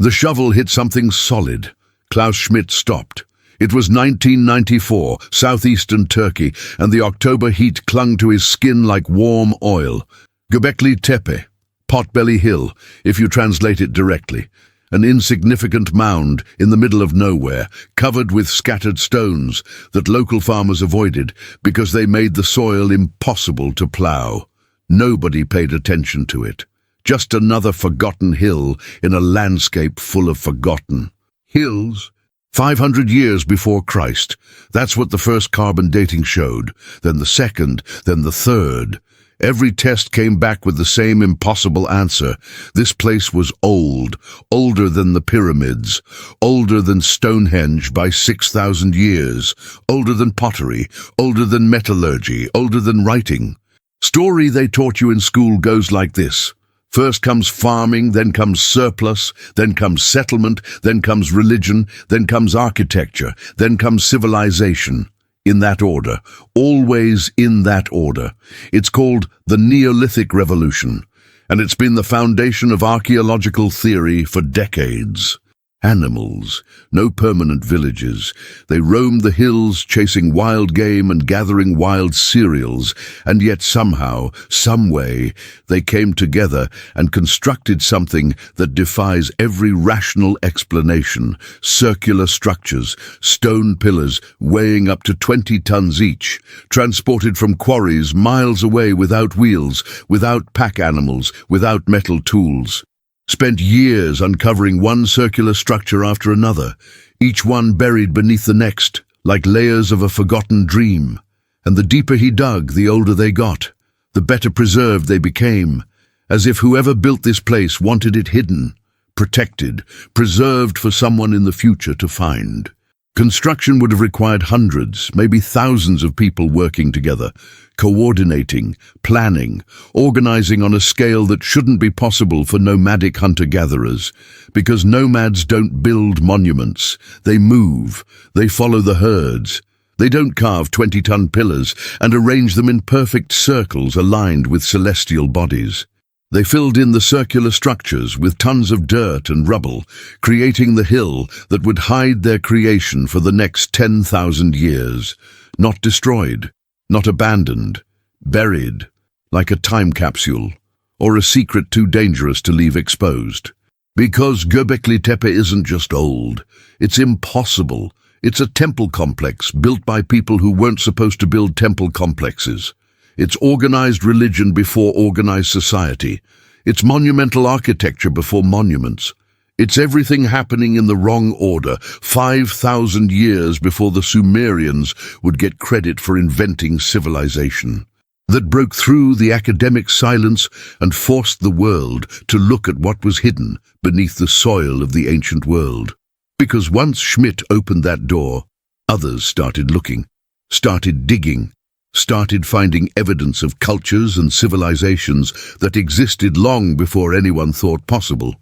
The shovel hit something solid. Klaus Schmidt stopped. It was 1994, southeastern Turkey, and the October heat clung to his skin like warm oil. Göbekli Tepe, Potbelly Hill, if you translate it directly. An insignificant mound in the middle of nowhere, covered with scattered stones that local farmers avoided because they made the soil impossible to plough. Nobody paid attention to it. Just another forgotten hill in a landscape full of forgotten hills. 500 years before Christ. That's what the first carbon dating showed. Then the second, then the third. Every test came back with the same impossible answer. This place was old, older than the pyramids, older than Stonehenge by 6,000 years, older than pottery, older than metallurgy, older than writing. Story they taught you in school goes like this. First comes farming, then comes surplus, then comes settlement, then comes religion, then comes architecture, then comes civilization. In that order, always in that order. It's called the Neolithic Revolution, and it's been the foundation of archaeological theory for decades. Animals, no permanent villages. They roamed the hills chasing wild game and gathering wild cereals, and yet somehow, some way, they came together and constructed something that defies every rational explanation. Circular structures, stone pillars weighing up to 20 tons each, transported from quarries miles away without wheels, without pack animals, without metal tools. Spent years uncovering one circular structure after another, each one buried beneath the next, like layers of a forgotten dream. And the deeper he dug, the older they got, the better preserved they became, as if whoever built this place wanted it hidden, protected, preserved for someone in the future to find. Construction would have required hundreds, maybe thousands of people working together, coordinating, planning, organizing on a scale that shouldn't be possible for nomadic hunter-gatherers, because nomads don't build monuments, they move, they follow the herds. They don't carve 20-ton pillars and arrange them in perfect circles aligned with celestial bodies. They filled in the circular structures with tons of dirt and rubble, creating the hill that would hide their creation for the next 10,000 years. Not destroyed, not abandoned, buried, like a time capsule, or a secret too dangerous to leave exposed. Because Göbekli Tepe isn't just old, it's impossible. It's a temple complex built by people who weren't supposed to build temple complexes. It's organized religion before organized society. It's monumental architecture before monuments. It's everything happening in the wrong order, 5,000 years before the Sumerians would get credit for inventing civilization. That broke through the academic silence and forced the world to look at what was hidden beneath the soil of the ancient world. Because once Schmidt opened that door, others started looking, started digging, started finding evidence of cultures and civilizations that existed long before anyone thought possible.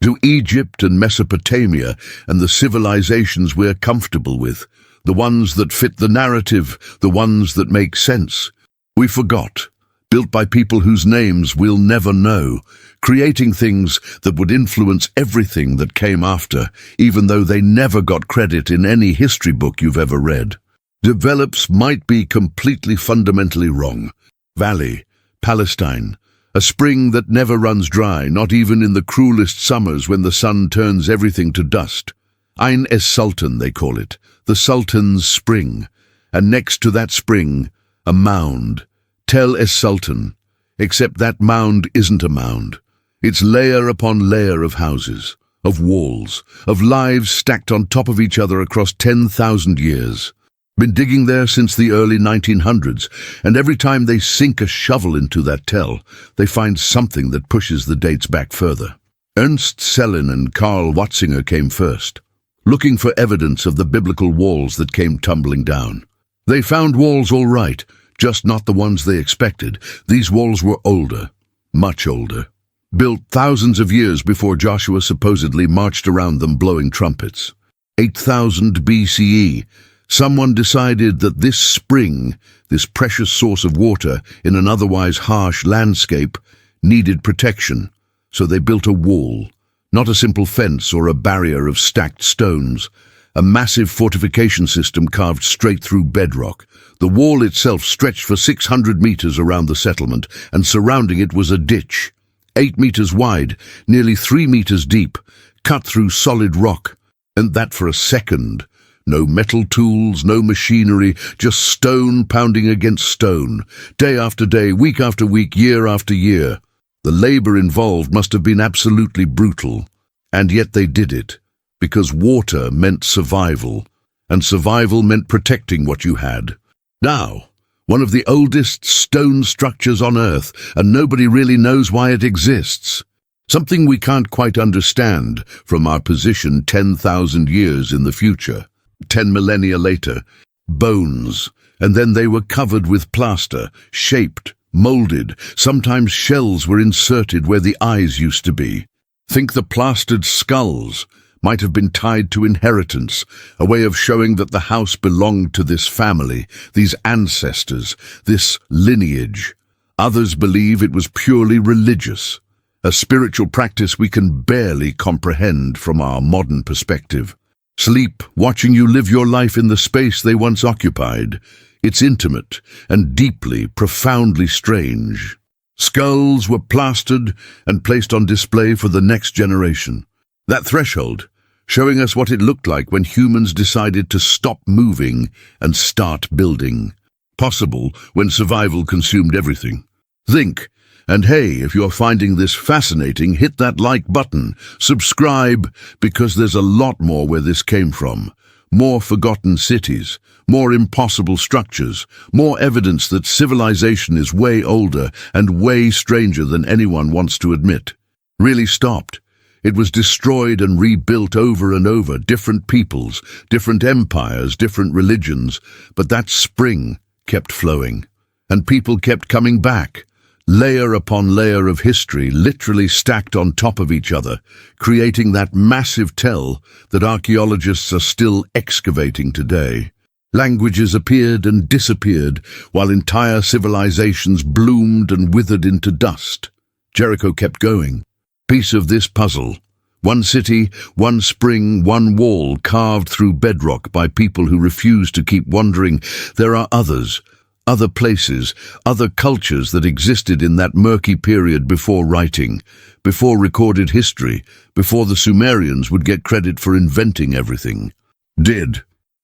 To Egypt and Mesopotamia and the civilizations we're comfortable with, the ones that fit the narrative, the ones that make sense. We forgot, built by people whose names we'll never know, creating things that would influence everything that came after, even though they never got credit in any history book you've ever read. Develops might be completely fundamentally wrong. Valley, Palestine, a spring that never runs dry, not even in the cruelest summers when the sun turns everything to dust. Ain es Sultan, they call it, the Sultan's spring. And next to that spring, a mound, Tel es Sultan. Except that mound isn't a mound. It's layer upon layer of houses, of walls, of lives stacked on top of each other across 10,000 years. Been digging there since the early 1900s, and every time they sink a shovel into that tell, they find something that pushes the dates back further. Ernst Sellin and Karl Watzinger came first, looking for evidence of the biblical walls that came tumbling down. They found walls all right, just not the ones they expected. These walls were older, much older, built thousands of years before Joshua supposedly marched around them blowing trumpets. 8,000 BCE, someone decided that this spring, this precious source of water in an otherwise harsh landscape, needed protection, so they built a wall, Not a simple fence or a barrier of stacked stones. A massive fortification system carved straight through bedrock. The wall itself stretched for 600 meters around the settlement, and surrounding it was a ditch, 8 meters wide, nearly 3 meters deep, cut through solid rock. And that for a second. No metal tools, no machinery, just stone pounding against stone, day after day, week after week, year after year. The labor involved must have been absolutely brutal. And yet they did it, because water meant survival, and survival meant protecting what you had. Now, one of the oldest stone structures on Earth, and nobody really knows why it exists. Something we can't quite understand from our position 10,000 years in the future. 10 millennia later, bones, and then they were covered with plaster, shaped, molded. Sometimes shells were inserted where the eyes used to be. Think the plastered skulls might have been tied to inheritance, a way of showing that the house belonged to this family, these ancestors, this lineage. Others believe it was purely religious, a spiritual practice we can barely comprehend from our modern perspective. Sleep, watching you live your life in the space they once occupied. It's intimate and deeply, profoundly strange. Skulls were plastered and placed on display for the next generation. That threshold, showing us what it looked like when humans decided to stop moving and start building. Possible when survival consumed everything. Think. And hey, if you're finding this fascinating, hit that like button, subscribe, because there's a lot more where this came from. More forgotten cities, more impossible structures, more evidence that civilization is way older and way stranger than anyone wants to admit. Really stopped. It was destroyed and rebuilt over and over, different peoples, different empires, different religions, but that spring kept flowing, and people kept coming back. Layer upon layer of history literally stacked on top of each other, creating that massive tell that archaeologists are still excavating today. Languages appeared and disappeared, while entire civilizations bloomed and withered into dust. Jericho kept going. Piece of this puzzle. One city, one spring, one wall carved through bedrock by people who refuse to keep wondering. There are others. Other places, other cultures that existed in that murky period before writing, before recorded history, before the Sumerians would get credit for inventing everything.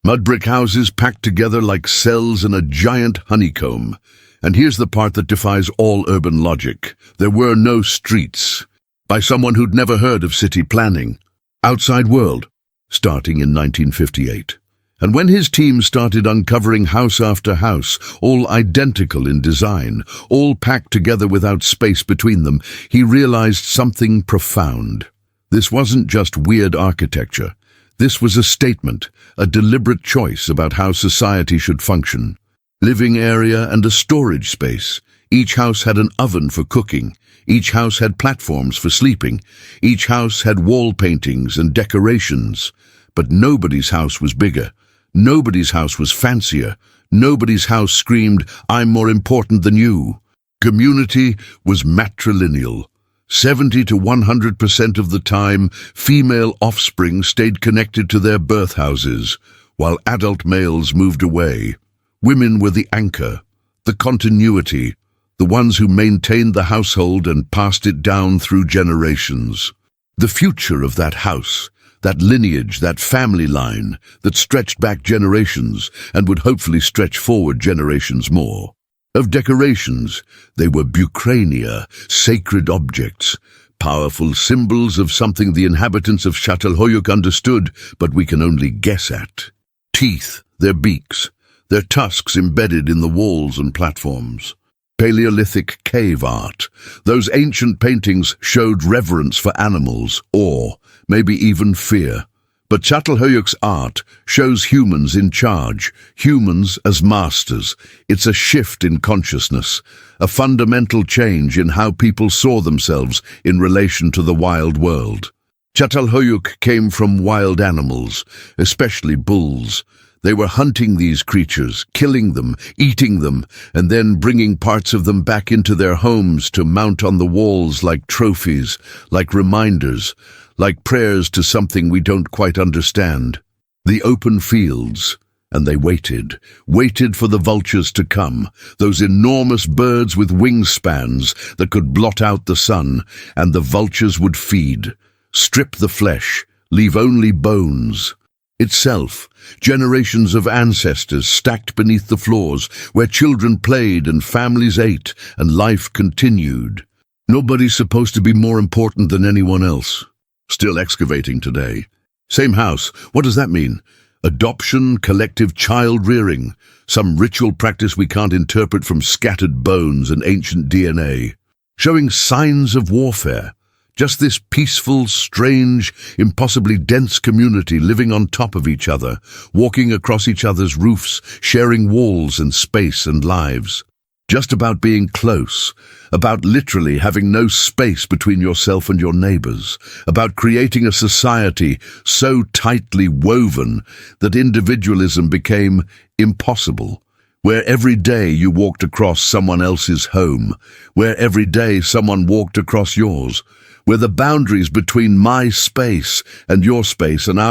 Mud brick houses packed together like cells in a giant honeycomb. And here's the part that defies all urban logic. There were no streets. By someone who'd never heard of city planning. Outside world, starting in 1958. And when his team started uncovering house after house, all identical in design, all packed together without space between them, he realized something profound. This wasn't just weird architecture. This was a statement, a deliberate choice about how society should function. Living area and a storage space. Each house had an oven for cooking. Each house had platforms for sleeping. Each house had wall paintings and decorations. But nobody's house was bigger. Nobody's house was fancier. Nobody's house screamed, "I'm more important than you." Community was matrilineal. 70 to 100% of the time, female offspring stayed connected to their birth houses, while adult males moved away. Women were the anchor, the continuity, the ones who maintained the household and passed it down through generations. The future of that house, that lineage, that family line that stretched back generations and would hopefully stretch forward generations more. Of decorations, they were bucrania, sacred objects, powerful symbols of something the inhabitants of Çatalhöyük understood, but we can only guess at. Teeth, their beaks, their tusks embedded in the walls and platforms. Paleolithic cave art. Those ancient paintings showed reverence for animals, awe, maybe even fear. But Çatalhöyük's art shows humans in charge, humans as masters. It's a shift in consciousness, a fundamental change in how people saw themselves in relation to the wild world. Çatalhöyük came from wild animals, especially bulls. They were hunting these creatures, killing them, eating them, and then bringing parts of them back into their homes to mount on the walls like trophies, like reminders, like prayers to something we don't quite understand. The open fields, and they waited for the vultures to come, those enormous birds with wingspans that could blot out the sun, and the vultures would feed, strip the flesh, leave only bones. Itself, generations of ancestors stacked beneath the floors, where children played and families ate, and life continued. Nobody's supposed to be more important than anyone else. Still excavating today. Same house, what does that mean? Adoption, collective child-rearing, some ritual practice we can't interpret from scattered bones and ancient DNA. Showing signs of warfare. Just this peaceful, strange, impossibly dense community living on top of each other, walking across each other's roofs, sharing walls and space and lives. Just about being close, about literally having no space between yourself and your neighbors, about creating a society so tightly woven that individualism became impossible, where every day you walked across someone else's home, where every day someone walked across yours, where the boundaries between my space and our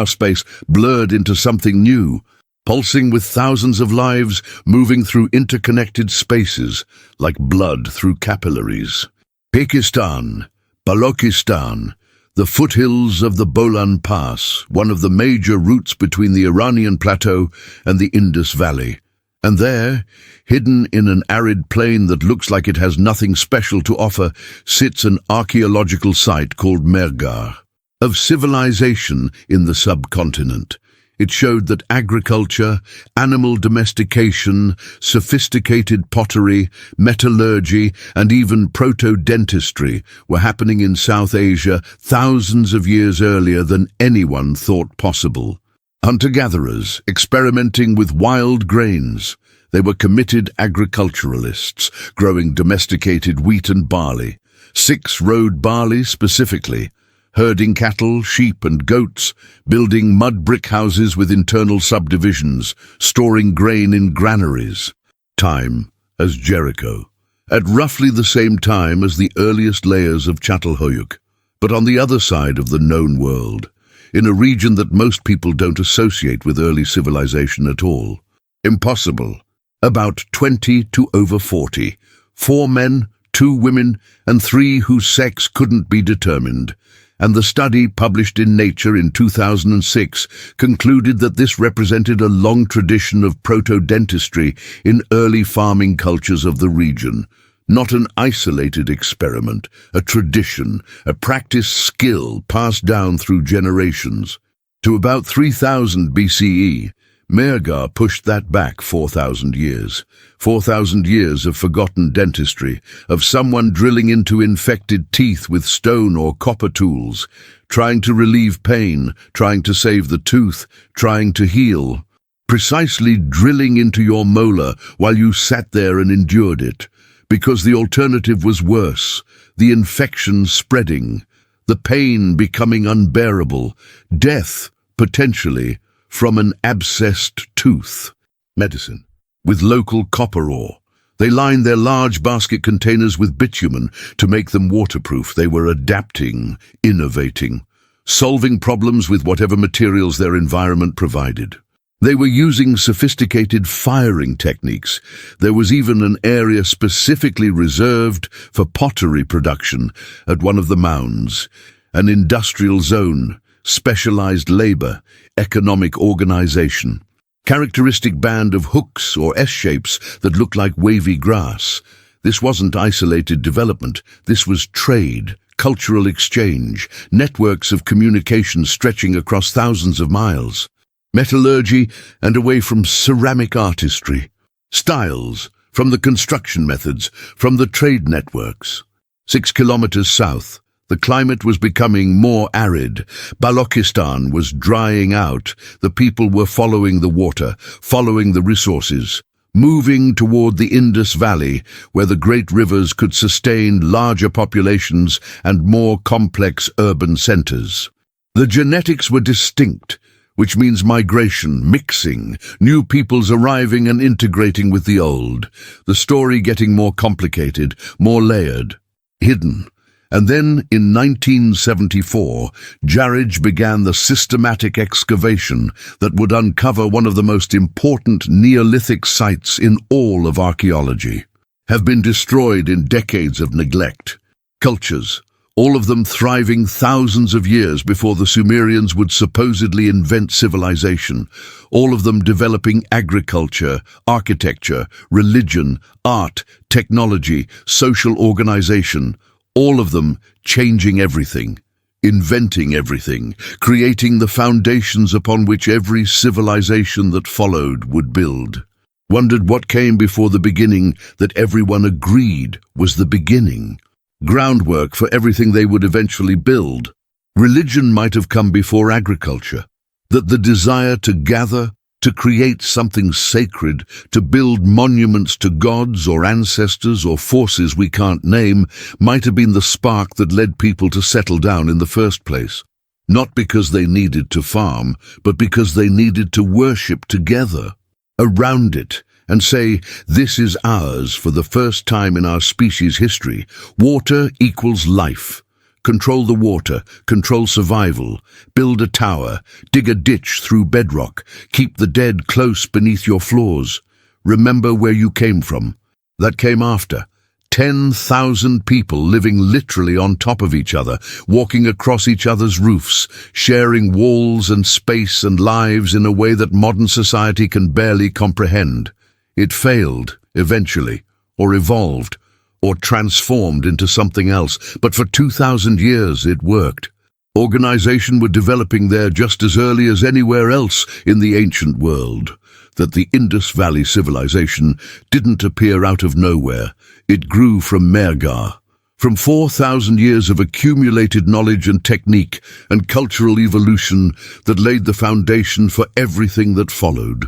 space blurred into something new, pulsing with thousands of lives moving through interconnected spaces like blood through capillaries. Pakistan, Balochistan, the foothills of the Bolan Pass, one of the major routes between the Iranian plateau and the Indus Valley. And there, hidden in an arid plain that looks like it has nothing special to offer, sits an archaeological site called Mehrgarh, of civilization in the subcontinent. It showed that agriculture, animal domestication, sophisticated pottery, metallurgy, and even proto-dentistry were happening in South Asia thousands of years earlier than anyone thought possible. Hunter-gatherers, experimenting with wild grains. They were committed agriculturalists, growing domesticated wheat and barley, 6-road barley specifically, herding cattle, sheep and goats, building mud brick houses with internal subdivisions, storing grain in granaries. Time as Jericho, at roughly the same time as the earliest layers of Çatalhöyük, but on the other side of the known world, in a region that most people don't associate with early civilization at all. Impossible. About 20 to over 40. 4 men, 2 women, and 3 whose sex couldn't be determined. And the study, published in Nature in 2006, concluded that this represented a long tradition of proto-dentistry in early farming cultures of the region. Not an isolated experiment, a tradition, a practiced skill passed down through generations. To about 3000 BCE, Mehrgarh pushed that back 4,000 years. 4,000 years of forgotten dentistry, of someone drilling into infected teeth with stone or copper tools, trying to relieve pain, trying to save the tooth, trying to heal. Precisely drilling into your molar while you sat there and endured it, because the alternative was worse, the infection spreading, the pain becoming unbearable, death, potentially, from an abscessed tooth. Medicine. With local copper ore. They lined their large basket containers with bitumen to make them waterproof. They were adapting, innovating, solving problems with whatever materials their environment provided. They were using sophisticated firing techniques. There was even an area specifically reserved for pottery production at one of the mounds, an industrial zone, specialized labor, economic organization, characteristic band of hooks or S-shapes that looked like wavy grass. This wasn't isolated development. This was trade, cultural exchange, networks of communication stretching across thousands of miles. Metallurgy and away from ceramic artistry. Styles, from the construction methods, from the trade networks. 6 kilometers south, the climate was becoming more arid. Balochistan was drying out. The people were following the water, following the resources, moving toward the Indus Valley, where the great rivers could sustain larger populations and more complex urban centers. The genetics were distinct, which means migration, mixing, new peoples arriving and integrating with the old, the story getting more complicated, more layered, hidden, And then, in 1974, Jericho began the systematic excavation that would uncover one of the most important Neolithic sites in all of archaeology. Have been destroyed in decades of neglect. Cultures, all of them thriving thousands of years before the Sumerians would supposedly invent civilization, all of them developing agriculture, architecture, religion, art, technology, social organization, all of them changing everything, inventing everything, creating the foundations upon which every civilization that followed would build. Wondered what came before the beginning that everyone agreed was the beginning. Groundwork for everything they would eventually build. Religion might have come before agriculture, that the desire to gather, to create something sacred, to build monuments to gods or ancestors or forces we can't name, might have been the spark that led people to settle down in the first place. Not because they needed to farm, but because they needed to worship together, around it, and say, this is ours for the first time in our species' history. Water equals life. Control the water, control survival, build a tower, dig a ditch through bedrock, keep the dead close beneath your floors. Remember where you came from. That came after. 10,000 people living literally on top of each other, walking across each other's roofs, sharing walls and space and lives in a way that modern society can barely comprehend. It failed, eventually, or evolved, or transformed into something else, but for 2,000 years it worked. Organization were developing there just as early as anywhere else in the ancient world. That the Indus Valley civilization didn't appear out of nowhere. It grew from Mehrgarh, from 4,000 years of accumulated knowledge and technique and cultural evolution that laid the foundation for everything that followed.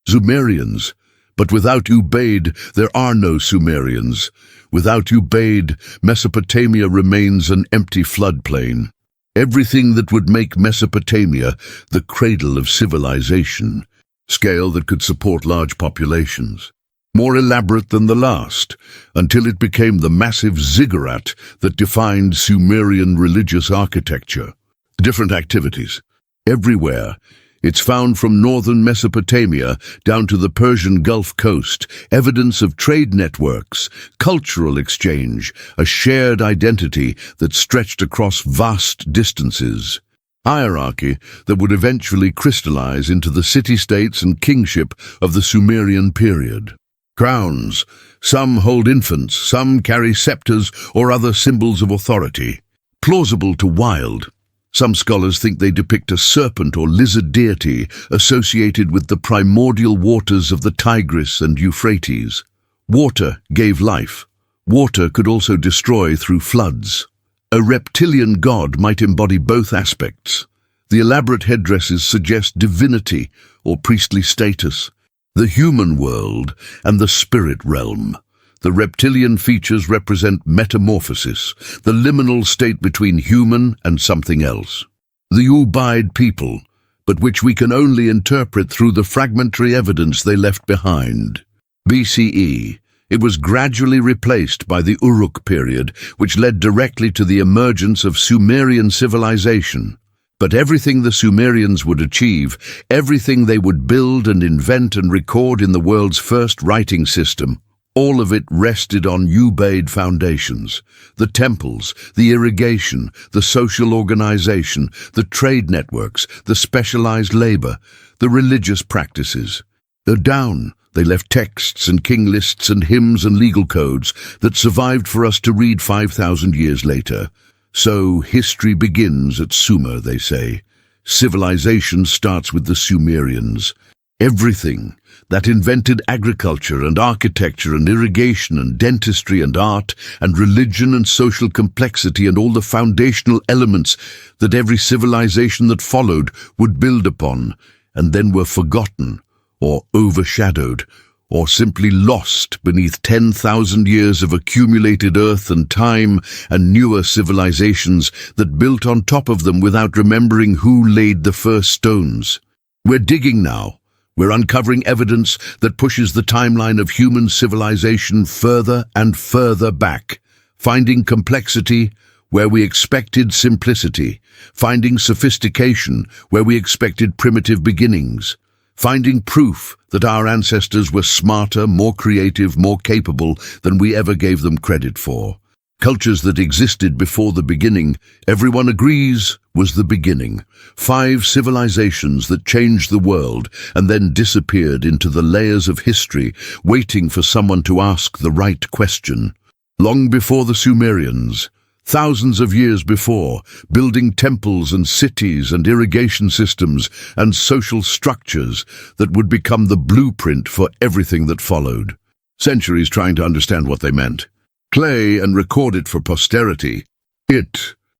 Sumerians. But without Ubaid, there are no Sumerians. Without Ubaid, Mesopotamia remains an empty floodplain. Everything that would make Mesopotamia the cradle of civilization, scale that could support large populations. More elaborate than the last, until it became the massive ziggurat that defined Sumerian religious architecture. Different activities. Everywhere. It's found from northern Mesopotamia down to the Persian Gulf Coast, evidence of trade networks, cultural exchange, a shared identity that stretched across vast distances. Hierarchy that would eventually crystallize into the city-states and kingship of the Sumerian period. Crowns. Some hold infants, some carry scepters or other symbols of authority. Plausible to wild. Some scholars think they depict a serpent or lizard deity associated with the primordial waters of the Tigris and Euphrates. Water gave life. Water could also destroy through floods. A reptilian god might embody both aspects. The elaborate headdresses suggest divinity or priestly status. The human world and the spirit realm. The reptilian features represent metamorphosis, the liminal state between human and something else. The Ubaid people, but which we can only interpret through the fragmentary evidence they left behind. BCE, it was gradually replaced by the Uruk period, which led directly to the emergence of Sumerian civilization. But everything the Sumerians would achieve, everything they would build and invent and record in the world's first writing system, all of it rested on Ubaid foundations. The temples, the irrigation, the social organization, the trade networks, the specialized labor, the religious practices. Down, they left texts and king lists and hymns and legal codes that survived for us to read 5,000 years later. So history begins at Sumer, they say. Civilization starts with the Sumerians. Everything that invented agriculture and architecture and irrigation and dentistry and art and religion and social complexity and all the foundational elements that every civilization that followed would build upon, and then were forgotten or overshadowed or simply lost beneath 10,000 years of accumulated earth and time and newer civilizations that built on top of them without remembering who laid the first stones. We're digging now. We're uncovering evidence that pushes the timeline of human civilization further and further back, finding complexity where we expected simplicity, finding sophistication where we expected primitive beginnings, finding proof that our ancestors were smarter, more creative, more capable than we ever gave them credit for. Cultures that existed before the beginning, everyone agrees, was the beginning. 5 civilizations that changed the world and then disappeared into the layers of history, waiting for someone to ask the right question. Long before the Sumerians, thousands of years before, building temples and cities and irrigation systems and social structures that would become the blueprint for everything that followed. Centuries trying to understand what they meant. Clay and record it for posterity. It